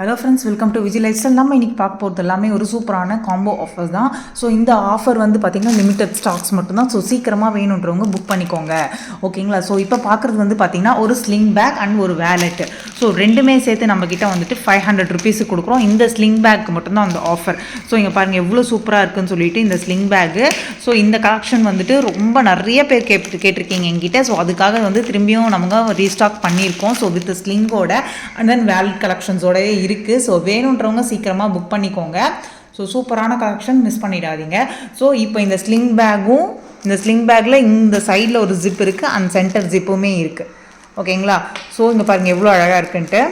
Hello friends, welcome to Vijay life style. நம்ம இன்றைக்கி பார்க்க போகிறது எல்லாமே ஒரு சூப்பரான காம்போ ஆஃபர் தான். ஸோ இந்த ஆஃபர் வந்து பார்த்திங்கன்னா லிமிட்டட் ஸ்டாக்ஸ் மட்டும்தான். ஸோ சீக்கிரமாக வேணுன்றவங்க புக் பண்ணிக்கோங்க, ஓகேங்களா? ஸோ இப்போ பார்க்குறது வந்து பார்த்திங்கன்னா ஒரு ஸ்லிங் பேக் அண்ட் ஒரு வேலெட். ஸோ ரெண்டுமே சேர்த்து நம்மக்கிட்ட வந்துட்டு 500 ருபீஸுக்கு கொடுக்குறோம். இந்த ஸ்லிங் பேக்கு மட்டும்தான் அந்த ஆஃபர். ஸோ இங்கே பாருங்கள் எவ்வளோ சூப்பராக இருக்குன்னு சொல்லிட்டு இந்த ஸ்லிங் பேக்கு. ஸோ இந்த கலெக்ஷன் வந்துட்டு ரொம்ப நிறைய பேர் கேட்டிருக்கீங்க எங்கிட்ட. ஸோ அதுக்காக வந்து திரும்பியும் நம்ம ரீஸ்டாக் பண்ணியிருக்கோம். ஸோ வித் ஸ்லிங்கோட அண்ட் தென் வேலெட் கலெக்ஷன்ஸோடய இருக்குது. ஸோ வேணுன்றவங்க சீக்கிரமாக புக் பண்ணிக்கோங்க. ஸோ சூப்பரான கலெக்ஷன், மிஸ் பண்ணிடாதீங்க. ஸோ இப்போ இந்த ஸ்லிங் பேக்கும், இந்த ஸ்லிங் பேக்கில் இந்த சைடில் ஒரு ஜிப் இருக்குது அண்ட் சென்டர் ஜிப்புமே இருக்குது, ஓகேங்களா? ஸோ இங்கே பாருங்கள் எவ்வளோ அழகாக இருக்குன்ட்டு.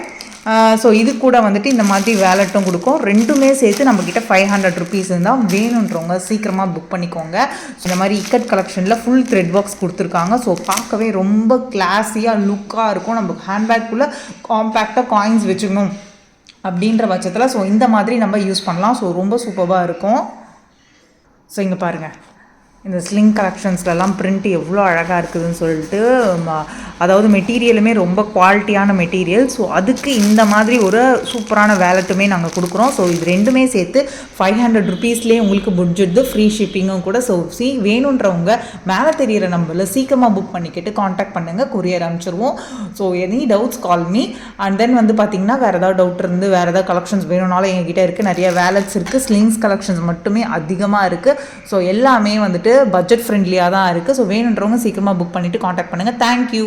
ஸோ இது கூட வந்துட்டு இந்த மாதிரி வேலெட்டும் கொடுக்கும். ரெண்டுமே சேர்த்து நம்மக்கிட்ட 500 ருபீஸ் இருந்தால் வேணுன்றவங்க சீக்கிரமாக புக் பண்ணிக்கோங்க. இந்த மாதிரி இக்கட் கலெக்ஷனில் ஃபுல் த்ரெட் பாக்ஸ் கொடுத்துருக்காங்க. ஸோ பார்க்கவே ரொம்ப கிளாஸியாக லுக்காக இருக்கும். நம்ம ஹேண்ட்பேக்குள்ளே காம்பேக்டாக காயின்ஸ் வச்சுக்கணும் அப்படின்ற பட்சத்தில் ஸோ இந்த மாதிரி நம்ம யூஸ் பண்ணலாம். ஸோ ரொம்ப சூப்பராக இருக்கும். ஸோ இங்கே பாருங்கள், இந்த ஸ்லிங் கலெக்ஷன்ஸ்லலாம் பிரிண்ட் எவ்வளோ அழகாக இருக்குதுன்னு சொல்லிட்டு, அதாவது மெட்டீரியலுமே ரொம்ப குவாலிட்டியான மெட்டீரியல். ஸோ அதுக்கு இந்த மாதிரி ஒரு சூப்பரான வேலெட்டுமே நாங்கள் கொடுக்குறோம். ஸோ இது ரெண்டுமே சேர்த்து 500 ருபீஸ்லேயே உங்களுக்கு முடிஞ்சிடுது, ஃப்ரீ ஷிப்பிங்கும் கூட. ஸோ வேணுன்றவங்க மேலே தெரிகிற நம்பரில் சீக்கிரமாக புக் பண்ணிக்கிட்டு காண்டாக்ட் பண்ணுங்கள், கொரியர் அனுப்பிச்சிருவோம். So any doubts call me. And then வந்து பார்த்திங்கன்னா வேறு ஏதாவது டவுட் இருந்து வேறு ஏதாவது கலெக்ஷன்ஸ் வேணும்னாலும் எங்ககிட்ட இருக்குது. நிறைய வேலெட்ஸ் இருக்குது, ஸ்லிங்ஸ் கலெக்ஷன்ஸ் மட்டுமே அதிகமாக இருக்குது. ஸோ எல்லாமே வந்துட்டு பட்ஜெட் ஃப்ரெண்ட்லியாக தான் இருக்குது. ஸோ வேணுன்றவங்க சீக்கிரமாக புக் பண்ணிவிட்டு காண்டாக்ட் பண்ணுங்கள். தேங்க்யூ.